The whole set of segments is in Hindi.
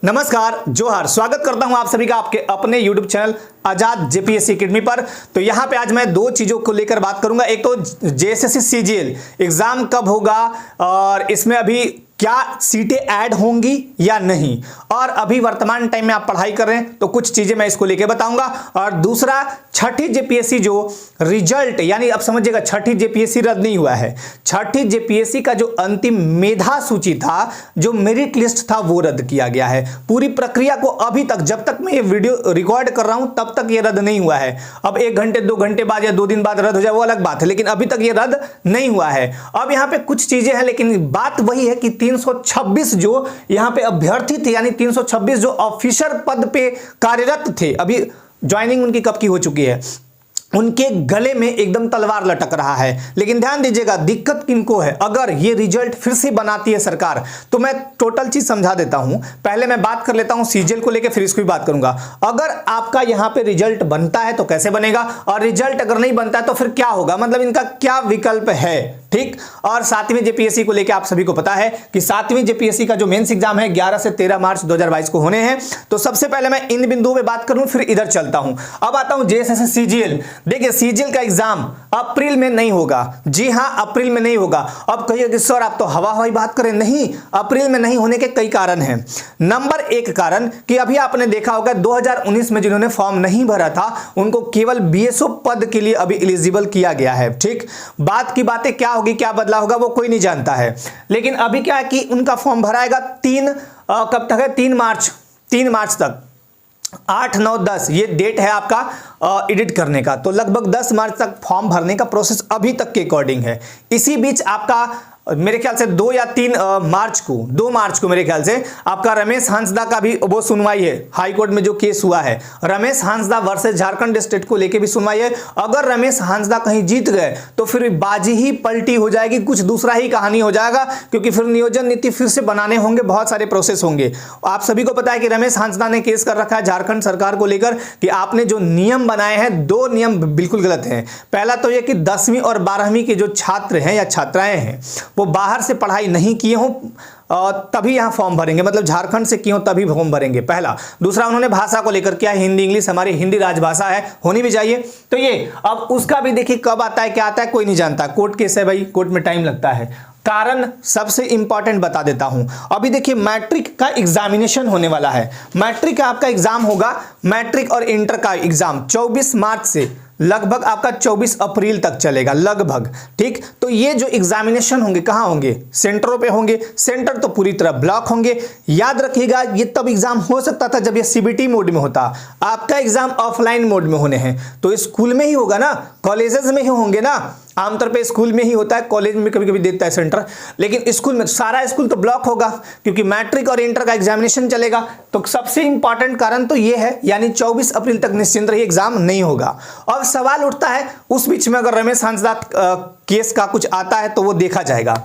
नमस्कार, जोहार। स्वागत करता हूं आप सभी का आपके अपने YouTube चैनल आजाद जेपीएससी एकेडमी पर। तो यहां पे आज मैं दो चीजों को लेकर बात करूंगा। एक तो जेएसएससी सीजीएल एग्जाम कब होगा और इसमें अभी क्या सीटें ऐड होंगी या नहीं, और अभी वर्तमान टाइम में आप पढ़ाई कर रहे हैं तो कुछ चीजें मैं इसको लेके बताऊंगा। और दूसरा, छठी जेपीएससी जो रिजल्ट, यानी अब समझिएगा छठी जेपीएससी रद्द नहीं हुआ है, छठी जेपीएससी का जो अंतिम मेधा सूची था, जो मेरिट लिस्ट था, वो रद्द किया गया है। पूरी प्रक्रिया को अभी तक, जब तक मैं ये वीडियो रिकॉर्ड कर रहा हूं तब तक ये रद्द नहीं हुआ है। अब 1 घंटे 2 घंटे बाद या 2 दिन बाद रद्द हो जाए वो अलग बात है, लेकिन अभी तक ये रद्द नहीं हुआ है। अब यहां पे कुछ चीजें हैं, लेकिन बात वही है कि 326 जो यहां पे अभ्यर्थी थे, यानी 326 जो ऑफिसर पद पे कार्यरत थे, अभी ज्वाइनिंग उनकी कब की हो चुकी है, उनके गले में एकदम तलवार लटक रहा है। लेकिन ध्यान दीजिएगा, दिक्कत किनको है, अगर ये रिजल्ट फिर से बनाती है सरकार तो मैं टोटल चीज समझा देता हूं। पहले मैं बात कर लेता हूं सीजीएल को लेकर, फिर इसको भी बात करूंगा। अगर आपका यहां पे रिजल्ट बनता है तो कैसे बनेगा, और रिजल्ट अगर नहीं बनता है तो फिर क्या होगा, मतलब इनका क्या विकल्प है, ठीक। और 7वीं जेपीएससी को लेकर आप सभी को पता है कि 7वीं जेपीएससी का जो मेंस एग्जाम है 11 से 13 मार्च 2022 को होने हैं। तो सबसे पहले मैं इन बिंदुओं पे बात करूं, फिर इधर चलता हूं। अब आता हूं जेएसएससी सीजीएल। देखिए, सीजीएल का एग्जाम अप्रैल में नहीं होगा। जी हां, अप्रैल में नहीं होगा। अब कहिए कि सर आप तो हवा हवाई बात करें, नहीं, अप्रैल में नहीं होने के कई कारण हैं। नंबर 1 कारण कि अभी आपने देखा होगा 2019 में जिन्होंने फॉर्म नहीं भरा था उनको केवल बीएसओ पद के लिए अभी एलिजिबल किया गया है, ठीक। बात की बातें क्या होगी, क्या बदलाव होगा, वो कोई नहीं जानता है। लेकिन अभी क्या है कि उनका फॉर्म भराएगा कब तक है, 3 मार्च तक, 8, 9, 10 ये डेट है आपका एडिट करने का। तो लगभग 10 मार्च तक फॉर्म भरने का प्रोसेस अभी तक के अकॉर्डिंग है। इसी बीच आपका मेरे ख्याल से 2 या 3 मार्च को मेरे ख्याल से आपका रमेश हांसदा का भी वो सुनवाई है। हाई कोर्ट में जो केस हुआ है रमेश हांसदा वर्सेस झारखंड स्टेट को लेके भी सुनवाई है। अगर रमेश हांसदा कहीं जीत गए तो फिर बाजी ही पलटी हो जाएगी, कुछ दूसरा ही कहानी हो जाएगा, क्योंकि फिर नियोजन नीति फिर से बनाने होंगे, बहुत सारे प्रोसेस होंगे। आप सभी को पता है कि रमेश हांसदा ने केस कर रखा है झारखंड सरकार को लेकर कि आपने जो नियम बनाए हैं 2 नियम बिल्कुल गलत हैं। पहला तो यह कि 10वीं और 12वीं के जो छात्र हैं या छात्राएं हैं वो बाहर से पढ़ाई नहीं किए हों तभी यहां फॉर्म भरेंगे, मतलब झारखंड से किए हो तभी फॉर्म भरेंगे, पहला। दूसरा, उन्होंने भाषा को लेकर किया, हिंदी इंग्लिश हमारी हिंदी राजभाषा है, होनी भी चाहिए। तो ये अब उसका भी देखिए कब आता है क्या आता है कोई नहीं जानता, कोर्ट केस है भाई, कोर्ट में टाइम लगता है। कारण सबसे इंपॉर्टेंट बता देता हूं। अभी देखिए मैट्रिक का एग्जामिनेशन होने वाला है। मैट्रिक का आपका एग्जाम होगा, मैट्रिक और इंटर का एग्जाम 24 मार्च से लगभग आपका 24 अप्रैल तक चलेगा लगभग, ठीक। तो ये जो एग्जामिनेशन होंगे कहां होंगे, सेंटरों पे होंगे। सेंटर तो पूरी तरह ब्लॉक होंगे। याद रखिएगा, ये तब एग्जाम हो सकता था जब ये सीबीटी मोड में होता। आपका एग्जाम ऑफलाइन मोड में होने हैं तो स्कूल में ही होगा ना, कॉलेजेस में ही होंगे ना। आमतौर पे स्कूल में ही होता है, कॉलेज में कभी कभी देता है सेंटर, लेकिन स्कूल में सारा स्कूल तो ब्लॉक होगा क्योंकि मैट्रिक और इंटर का एग्जामिनेशन चलेगा। तो सबसे इंपॉर्टेंट कारण तो ये है, यानी 24 अप्रैल तक निश्चिंत रहिए एग्जाम नहीं होगा। अब सवाल उठता है उस बीच में अगर रमेश हांसदा केस का कुछ आता है तो वो देखा जाएगा।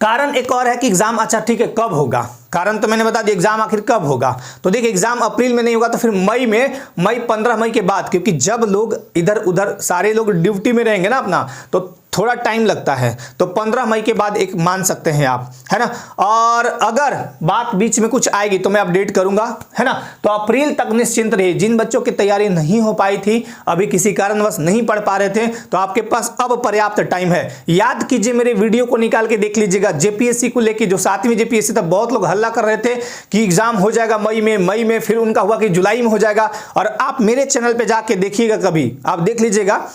कारण एक और है कि एग्जाम, अच्छा ठीक है, कब होगा, कारण तो मैंने बता दिया, एग्जाम आखिर कब होगा। तो देखिए एग्जाम अप्रैल में नहीं होगा तो फिर मई 15 मई के बाद, क्योंकि जब लोग इधर उधर सारे लोग ड्यूटी में रहेंगे ना अपना, तो थोड़ा टाइम लगता है। तो 15 मई के बाद एक मान सकते हैं आप, है ना। और अगर बात बीच में कुछ आएगी तो मैं अपडेट करूंगा, है ना। तो अप्रैल तक निश्चिंत रहिए। जिन बच्चों की तैयारी नहीं हो पाई थी, अभी किसी कारणवश नहीं पढ़ पा रहे थे, तो आपके पास अब पर्याप्त टाइम है। याद कीजिए, मेरे वीडियो को निकाल के देख लीजिएगा। जेपीएससी को लेकर जो 7वीं जेपीएससी तक बहुत लोग हल्ला कर रहे थे कि एग्जाम हो जाएगा मई में, फिर उनका हुआ कि जुलाई में हो जाएगा। और आप मेरे चैनल पे जाके देखिएगा, कभी आप देख लीजिएगा,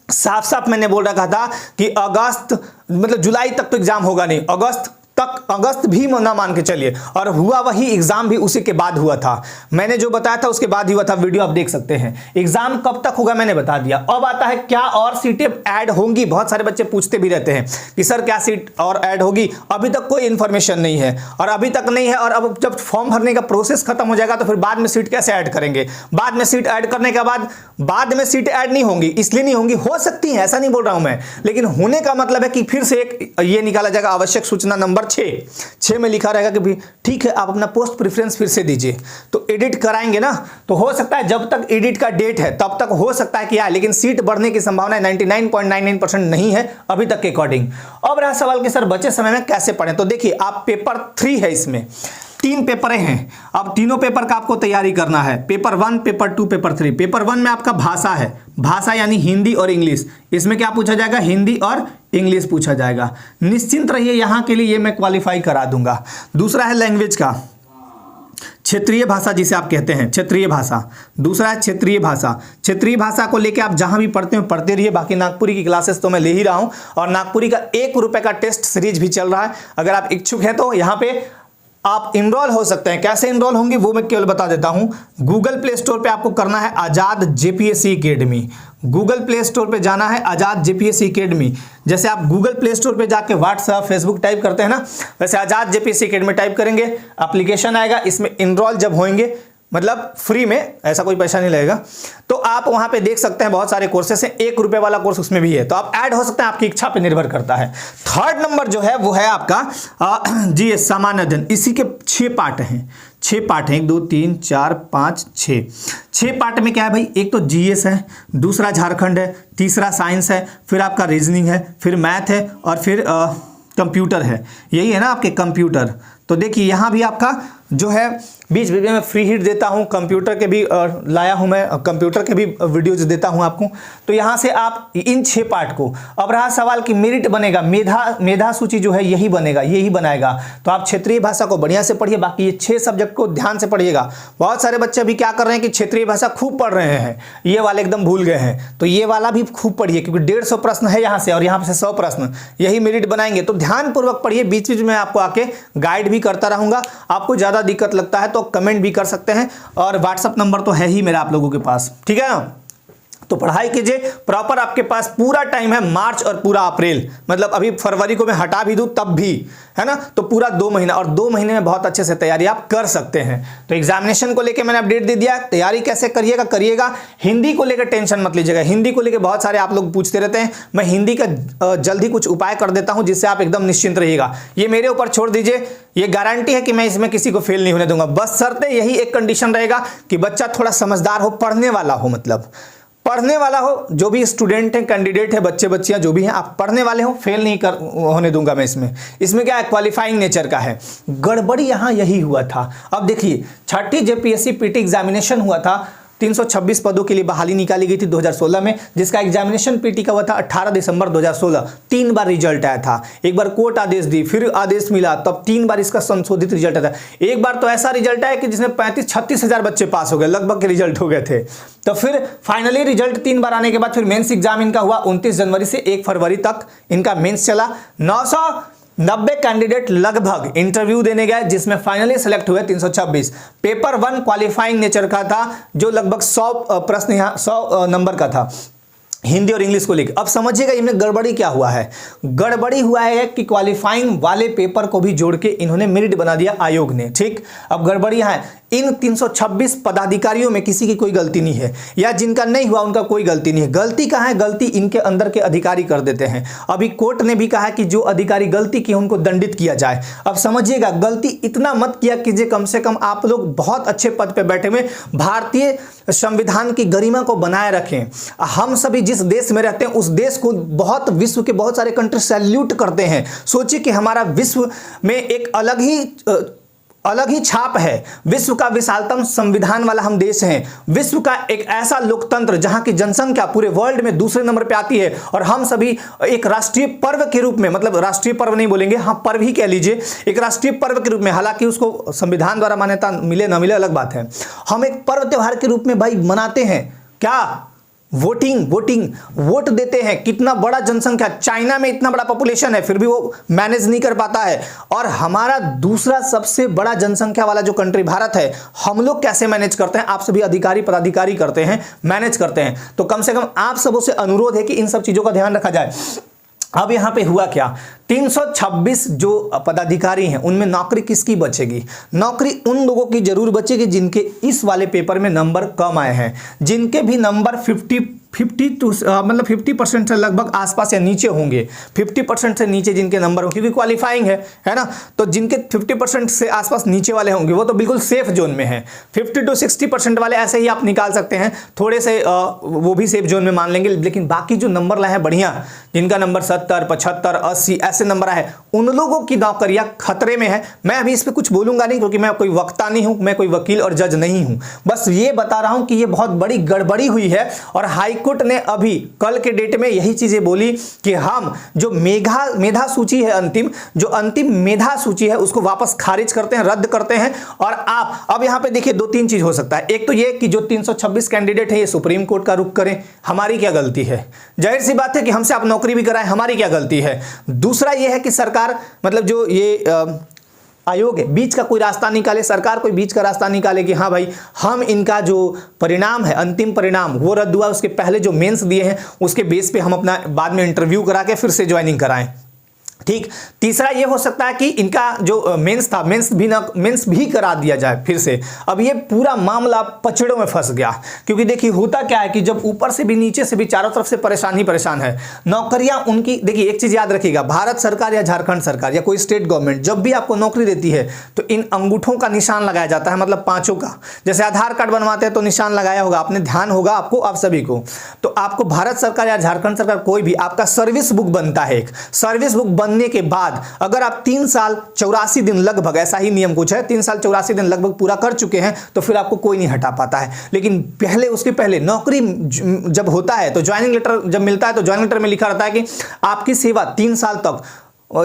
साफ साफ मैंने बोल रखा था कि अगस्त मतलब जुलाई तक तो एग्जाम होगा नहीं, अगस्त भी ना मान के चलिए। और हुआ वही, एग्जाम भी उसी के बाद हुआ था। मैंने जो बताया था उसके बाद ही हुआ था, वीडियो आप देख सकते हैं। एग्जाम कब तक होगा मैंने बता दिया। अब आता है क्या और सीटें ऐड होंगी। बहुत सारे बच्चे पूछते भी रहते हैं कि सर क्या सीट और ऐड होगी। अभी तक कोई इंफॉर्मेशन नहीं है, और अभी तक नहीं है। और अब जब फॉर्म भरने का प्रोसेस खत्म हो जाएगा तो फिर बाद में सीट कैसे ऐड करेंगे। बाद में सीट ऐड करने के बाद में सीट ऐड नहीं होंगी, इसलिए नहीं होंगी, हो सकती है, ऐसा नहीं बोल रहा हूं मैं, लेकिन होने का मतलब है कि फिर से एक ये निकाला जाएगा आवश्यक सूचना नंबर 6 में लिखा रहेगा कि ठीक है आप अपना पोस्ट प्रेफरेंस फिर से दीजिए। तो एडिट कराएंगे ना, तो हो सकता है जब तक एडिट का डेट है तब तक हो सकता है कि आए, लेकिन सीट बढ़ने की संभावना 99.99% नहीं है अभी तक के अकॉर्डिंग। अब रहा सवाल कि सर बचे समय में कैसे पढ़ें। तो देखिए आप पेपर 3 है, इसमें 3 पेपर हैं। अब तीनों पेपर का आपको तैयारी करना है, पेपर 1, पेपर 2, पेपर 3। पेपर 1 में आपका भाषा है, भाषा यानी हिंदी और इंग्लिश। इसमें क्या पूछा जाएगा? हिंदी और इंग्लिश पूछा जाएगा। निश्चिंत रहिए, यहाँ के लिए ये मैं क्वालिफाई करा दूंगा। दूसरा है लैंग्वेज का, क्षेत्रीय भाषा जिसे आप कहते हैं, क्षेत्रीय भाषा। दूसरा है क्षेत्रीय भाषा। क्षेत्रीय भाषा को लेके आप जहां भी पढ़ते हो पढ़ते रहिए। बाकी नागपुरी की क्लासेस तो मैं ले ही रहा हूं, और नागपुरी का 1 रुपए का टेस्ट सीरीज भी चल रहा है। अगर आप इच्छुक हैं तो यहाँ पे आप इनरोल हो सकते हैं। कैसे इनरोल होंगे वो मैं केवल बता देता हूं। गूगल प्ले स्टोर पे आपको करना है Azad JPSC academy. Google Play Store पे जाना है आजाद जेपीएससी एकेडमी। जैसे आप गूगल प्ले स्टोर पे जाके व्हाट्सएप फेसबुक टाइप करते हैं ना, वैसे आजाद जेपीएससी एकेडमी टाइप करेंगे, एप्लीकेशन आएगा। इसमें इनरोल जब होंगे, मतलब फ्री में, ऐसा कोई पैसा नहीं लगेगा, तो आप वहां पे देख सकते हैं बहुत सारे कोर्सेस हैं। 1 रुपए वाला कोर्स उसमें भी है, तो आप ऐड हो सकते हैं, आपकी इच्छा पे निर्भर करता है। थर्ड नंबर जो है वो है आपका जीएस सामान्य अध्ययन। इसी के 6 पार्ट हैं, 6 पार्ट हैं, 1 2 3 4 5 6। 6 पार्ट में क्या है भाई? एक तो जीएस है, दूसरा झारखंड है, तीसरा साइंस है, फिर आपका रीजनिंग है, फिर मैथ है, और फिर कंप्यूटर है। यही है ना आपके कंप्यूटर। तो देखिए यहाँ भी आपका जो है बीच बीच में फ्री हिट देता हूँ, कंप्यूटर के भी लाया हूँ मैं, कंप्यूटर के भी वीडियोज देता हूँ आपको। तो यहाँ से आप इन 6 पार्ट को, अब रहा सवाल कि मेरिट बनेगा, मेधा सूची जो है यही बनेगा, यही बनाएगा। तो आप क्षेत्रीय भाषा को बढ़िया से पढ़िए, बाकी ये 6 सब्जेक्ट को ध्यान से पढ़िएगा। बहुत सारे बच्चे अभी क्या कर रहे हैं कि क्षेत्रीय भाषा खूब पढ़ रहे हैं, ये वाले एकदम भूल गए हैं। तो ये वाला भी खूब पढ़िए, क्योंकि 150 प्रश्न है यहाँ से, और यहाँ से 100 प्रश्न, यही मेरिट बनाएंगे। तो ध्यानपूर्वक पढ़िए, बीच बीच में आपको आके गाइड भी करता रहूंगा। आपको ज़्यादा दिक्कत लगता है तो कमेंट भी कर सकते हैं, और व्हाट्सएप नंबर तो है ही मेरा आप लोगों के पास, ठीक है ना। तो पढ़ाई कीजिए प्रॉपर, आपके पास पूरा टाइम है, मार्च और पूरा अप्रैल, मतलब अभी फरवरी को मैं हटा भी दूं तब भी, है ना। तो पूरा 2 महीना, और 2 महीने में बहुत अच्छे से तैयारी आप कर सकते हैं। तो एग्जामिनेशन को लेकर मैंने अपडेट दे दिया, तैयारी कैसे करिएगा। हिंदी को लेकर टेंशन मत लीजिएगा, हिंदी को लेकर बहुत सारे आप लोग पूछते रहते हैं, मैं हिंदी का जल्दी कुछ उपाय कर देता हूं, जिससे आप एकदम निश्चिंत रहिएगा। ये मेरे ऊपर छोड़ दीजिए, ये गारंटी है कि मैं इसमें किसी को फेल नहीं होने दूंगा। बस शर्ते यही एक कंडीशन रहेगा कि बच्चा थोड़ा समझदार हो, पढ़ने वाला हो, मतलब पढ़ने वाला हो। जो भी स्टूडेंट हैं, कैंडिडेट है, बच्चे बच्चियां जो भी हैं, आप पढ़ने वाले हो, फेल नहीं होने दूंगा मैं इसमें क्या है, क्वालिफाइंग नेचर का है। गड़बड़ी यहां यही हुआ था। अब देखिए, 6ठी जेपीएससी पीटी एग्जामिनेशन हुआ था, 326 पदों के लिए बहाली निकाली गई थी 2016 में, जिसका एग्जामिनेशन पीटी का हुआ था 18 दिसंबर 2016। 3 बार रिजल्ट आया था, एक बार कोर्ट आदेश दी, फिर आदेश मिला, तब 3 बार इसका संशोधित रिजल्ट आया था। एक बार तो ऐसा रिजल्ट आया कि जिसमें 35-36 हजार बच्चे पास हो गए, लगभग के रिजल्ट हो गए थे। तो फिर फाइनली रिजल्ट 3 बार आने के बाद फिर मेंस एग्जाम इनका हुआ 29 जनवरी से 1 फरवरी तक इनका मेंस चला। 990 कैंडिडेट लगभग इंटरव्यू देने गए, जिसमें फाइनली सेलेक्ट हुए 326। पेपर 1 क्वालिफाइंग नेचर का था, जो लगभग 100 प्रश्न, यहाँ 100 नंबर का था, हिंदी और इंग्लिश को लेकर। अब समझिएगा इनमें गड़बड़ी क्या हुआ है। गड़बड़ी हुआ है कि क्वालिफाइंग वाले पेपर को भी जोड़ के इन्होंने मेरिट बना दिया आयोग ने, ठीक। अब गड़बड़ी यहाँ है, इन 326 पदाधिकारियों में किसी की कोई गलती नहीं है, या जिनका नहीं हुआ उनका कोई गलती नहीं है। गलती कहाँ है? गलती इनके अंदर के अधिकारी कर देते हैं। अभी कोर्ट ने भी कहा कि जो अधिकारी गलती की उनको दंडित किया जाए। अब समझिएगा, गलती इतना मत किया कीजिए, कम से कम आप लोग बहुत अच्छे पद पे बैठे हुए, भारतीय संविधान की गरिमा को बनाए रखें। हम सभी जिस देश में रहते हैं उस देश को बहुत, विश्व के बहुत सारे कंट्री सैल्यूट करते हैं। सोचिए कि हमारा विश्व में एक अलग ही छाप है, विश्व का विशालतम संविधान वाला हम देश हैं, विश्व का एक ऐसा लोकतंत्र जहां की जनसंख्या पूरे वर्ल्ड में दूसरे नंबर पे आती है, और हम सभी एक राष्ट्रीय पर्व के रूप में, मतलब राष्ट्रीय पर्व नहीं बोलेंगे, हाँ पर्व ही कह लीजिए, एक राष्ट्रीय पर्व के रूप में, हालांकि उसको संविधान द्वारा मान्यता मिले ना मिले अलग बात है, हम एक पर्व त्योहार के रूप में भाई मनाते हैं। क्या? वोट देते हैं। कितना बड़ा जनसंख्या, चाइना में इतना बड़ा पॉपुलेशन है, फिर भी वो मैनेज नहीं कर पाता है, और हमारा दूसरा सबसे बड़ा जनसंख्या वाला जो कंट्री भारत है, हम लोग कैसे मैनेज करते हैं? आप सभी अधिकारी पदाधिकारी करते हैं, मैनेज करते हैं। तो कम से कम आप सबों से अनुरोध है कि इन सब चीजों का ध्यान रखा जाए। अब यहां पे हुआ क्या, 326 जो पदाधिकारी हैं उनमें नौकरी किसकी बचेगी? नौकरी उन लोगों की जरूर बचेगी जिनके इस वाले पेपर में नंबर कम आए हैं, जिनके भी नंबर 50% से लगभग आसपास या नीचे होंगे, 50% से नीचे जिनके नंबर होंगे, क्योंकि क्वालिफाइंग है ना, तो जिनके 50% से आसपास नीचे वाले होंगे वो तो बिल्कुल सेफ जोन में है। 50 to 60% वाले ऐसे ही आप निकाल सकते हैं, थोड़े से वो भी सेफ जोन में मान लेंगे, लेकिन बाकी जो नंबर लाए हैं बढ़िया जिनका नंबर 70, 75, 80 ऐसे नंबर आए, उन लोगों की नौकरियां खतरे में है। मैं अभी इस पे कुछ बोलूंगा नहीं, क्योंकि मैं कोई वक्ता नहीं हूं, मैं कोई वकील और जज नहीं हूं। बस ये बता रहा हूं कि ये बहुत बड़ी गड़बड़ी हुई है, और हाईकोर्ट ने अभी कल के डेट में यही चीजें बोली कि हम जो मेधा सूची है, अंतिम मेधा सूची है, उसको वापस खारिज करते हैं, रद्द करते हैं। और आप अब यहां पे देखिए 2-3 चीज हो सकता है। एक तो ये कि जो 326 कैंडिडेट है ये सुप्रीम कोर्ट का रुख करें, हमारी क्या गलती है? जाहिर सी बात है कि हमसे आप नौकरी भी कराएं, हमारी क्या गलती है? दूसरा ये है कि सरकार मतलब जो ये आयोग है बीच का कोई रास्ता निकाले, सरकार कोई बीच का रास्ता निकाले कि हाँ भाई हम इनका जो परिणाम है, अंतिम परिणाम वो रद्द हुआ, उसके पहले जो मेंस दिए हैं उसके बेस पे हम अपना बाद में इंटरव्यू करा के फिर से ज्वाइनिंग कराएं। ठीक। तीसरा ये हो सकता है कि इनका जो मेंस था, मेंस भी करा दिया जाए फिर से। अब ये पूरा मामला पचड़ों में फंस गया, क्योंकि देखिए होता क्या है कि जब ऊपर से भी नीचे से भी चारों तरफ से परेशान ही परेशान है। नौकरियां उनकी, देखिए एक चीज याद रखिएगा, भारत सरकार या झारखंड सरकार या कोई स्टेट गवर्नमेंट जब भी आपको नौकरी देती है तो इन अंगूठों का निशान लगाया जाता है, मतलब 5 का। जैसे आधार कार्ड बनवाते हैं तो निशान लगाया होगा, आपने ध्यान होगा आपको, आप सभी को। तो आपको भारत सरकार या झारखंड सरकार कोई भी आपका सर्विस बुक बनता है, एक सर्विस बुक बनने के बाद अगर आप 3 साल 84 दिन लगभग, ऐसा ही नियम कुछ है, 3 साल 84 दिन लगभग पूरा कर चुके हैं तो फिर आपको कोई नहीं हटा पाता है। लेकिन पहले, उसके पहले नौकरी जब होता है तो ज्वाइनिंग लेटर जब मिलता है तो ज्वाइनिंग लेटर में लिखा रहता है कि आपकी सेवा 3 साल तक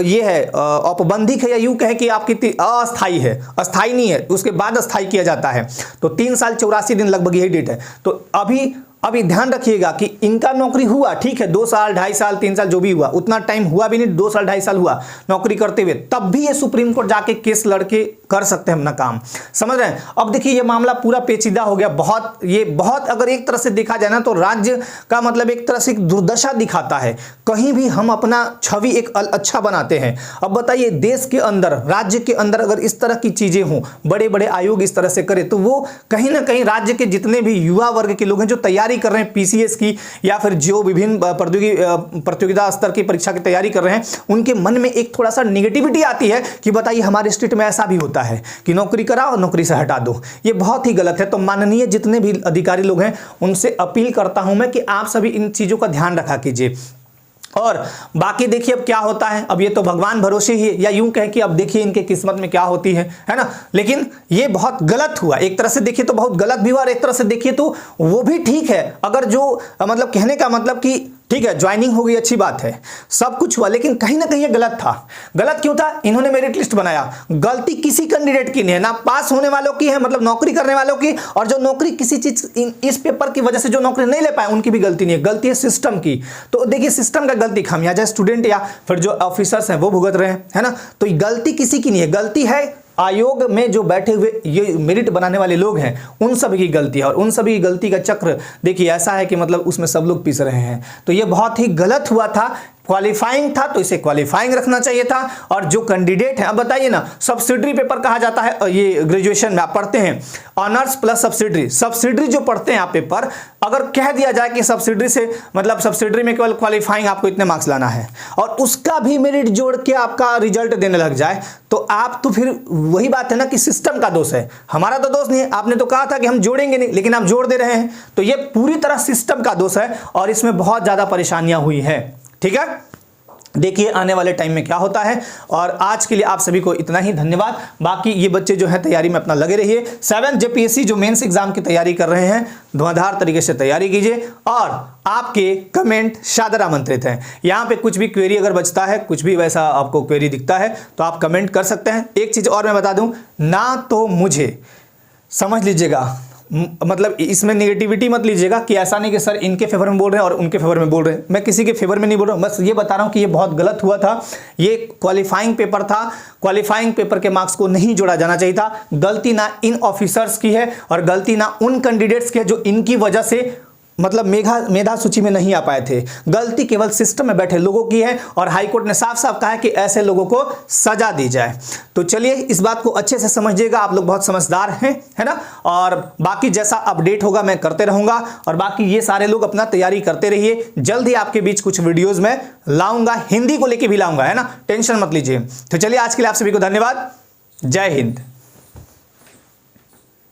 ये है औपबंधिक है, या यूं कहे कि आपकी अस्थाई है, अस्थाई नहीं है, उसके बाद अस्थाई किया जाता है। तो 3 साल 84 दिन लगभग यही डेट है। तो अभी ध्यान रखिएगा कि इनका नौकरी हुआ, ठीक है, 2 साल 2.5 साल 3 साल जो भी हुआ, उतना टाइम हुआ भी नहीं, 2 साल 2.5 साल हुआ नौकरी करते हुए, तब भी ये सुप्रीम कोर्ट जाके केस लड़के कर सकते हैं अपना काम। समझ रहे हैं? अब देखिए ये मामला पूरा पेचीदा हो गया, बहुत अगर एक तरह से देखा जाए ना तो राज्य का मतलब एक तरह से एक दुर्दशा दिखाता है। कहीं भी हम अपना छवि एक अच्छा बनाते हैं। अब बताइए देश के अंदर, राज्य के अंदर अगर इस तरह की चीजें हों, बड़े बड़े आयोग इस तरह से करे, तो वो कहीं ना कहीं राज्य के जितने भी युवा वर्ग के लोग हैं जो तैयारी कर रहे हैं पीसीएस की या फिर जो विभिन्न प्रतियोगिता स्तर की परीक्षा की तैयारी कर रहे हैं, उनके मन में एक थोड़ा सा निगेटिविटी आती है कि बताइए हमारे स्टेट में ऐसा भी होता है कि नौकरी कराओ नौकरी से हटा दो। ये बहुत ही गलत है। तो माननीय जितने भी अधिकारी लोग हैं उनसे अपील करता हूं मैं कि आप सभी इन चीजों का ध्यान रखा कीजिए। और बाकी देखिए अब क्या होता है, अब ये तो भगवान भरोसे ही है, या यूं कहें कि अब देखिए इनके किस्मत में क्या होती है ना। लेकिन ये बहुत गलत हुआ, एक तरह से देखिए तो बहुत गलत भी हुआ, और एक तरह से देखिए तो वो भी ठीक है। अगर जो मतलब कहने का मतलब कि ठीक है ज्वाइनिंग हो गई, अच्छी बात है, सब कुछ हुआ, लेकिन कहीं ना कहीं ये गलत था। गलत क्यों था? इन्होंने मेरिट लिस्ट बनाया, गलती किसी कैंडिडेट की नहीं है, ना पास होने वालों की है, मतलब नौकरी करने वालों की, और जो नौकरी किसी चीज इस पेपर की वजह से जो नौकरी नहीं ले पाए उनकी भी गलती नहीं है, गलती है सिस्टम की। तो देखिए सिस्टम का गलती खामियाजा स्टूडेंट या फिर जो ऑफिसर्स हैं वो भुगत रहे हैं, है ना। तो गलती किसी की नहीं है, गलती है आयोग में जो बैठे हुए ये मेरिट बनाने वाले लोग हैं, उन सभी की गलती है। और उन सभी गलती का चक्र देखिए ऐसा है कि मतलब उसमें सब लोग पिस रहे हैं। तो ये बहुत ही गलत हुआ था। क्वालिफाइंग था तो इसे क्वालिफाइंग रखना चाहिए था। और जो कैंडिडेट है, अब बताइए ना, सब्सिडरी पेपर कहा जाता है, ये ग्रेजुएशन में आप पढ़ते हैं ऑनर्स प्लस सब्सिडरी जो पढ़ते हैं आप पेपर, अगर कह दिया जाए कि सब्सिडरी से मतलब सब्सिडरी में केवल क्वालिफाइंग आपको इतने मार्क्स लाना है और उसका भी मेरिट जोड़ के आपका रिजल्ट देने लग जाए, तो आप तो फिर वही बात है ना कि सिस्टम का दोष है, हमारा तो दोष नहीं है। आपने तो कहा था कि हम जोड़ेंगे नहीं, लेकिन आप जोड़ दे रहे हैं, तो ये पूरी तरह सिस्टम का दोष है और इसमें बहुत ज्यादा परेशानियां हुई है। ठीक है, देखिए आने वाले टाइम में क्या होता है। और आज के लिए आप सभी को इतना ही, धन्यवाद। बाकी ये बच्चे जो हैं तैयारी में अपना लगे रहिए। 7 जेपीएससी जो मेंस एग्जाम की तैयारी कर रहे हैं, धुआंधार तरीके से तैयारी कीजिए और आपके कमेंट सादर आमंत्रित हैं। यहाँ पे कुछ भी क्वेरी अगर बचता है, कुछ भी वैसा आपको क्वेरी दिखता है तो आप कमेंट कर सकते हैं। एक चीज और मैं बता दूं ना, तो मुझे समझ लीजिएगा, मतलब इसमें नेगेटिविटी मत लीजिएगा कि ऐसा नहीं कि सर इनके फेवर में बोल रहे हैं और उनके फेवर में बोल रहे हैं। मैं किसी के फेवर में नहीं बोल रहा हूं, बस ये बता रहा हूं कि ये बहुत गलत हुआ था। ये क्वालिफाइंग पेपर था, क्वालिफाइंग पेपर के मार्क्स को नहीं जोड़ा जाना चाहिए था। गलती ना इन ऑफिसर्स की है और गलती ना उन कैंडिडेट्स की है जो इनकी वजह से मतलब मेधा सूची में नहीं आ पाए थे। गलती केवल सिस्टम में बैठे लोगों की है और हाईकोर्ट ने साफ साफ कहा है कि ऐसे लोगों को सजा दी जाए। तो चलिए इस बात को अच्छे से समझिएगा, आप लोग बहुत समझदार हैं, है ना। और बाकी जैसा अपडेट होगा मैं करते रहूंगा और बाकी ये सारे लोग अपना तैयारी करते रहिए। जल्द ही आपके बीच कुछ वीडियोज में लाऊंगा, हिंदी को लेकर भी लाऊंगा, है ना, टेंशन मत लीजिए। तो चलिए आज के लिए आप सभी को धन्यवाद। जय हिंद।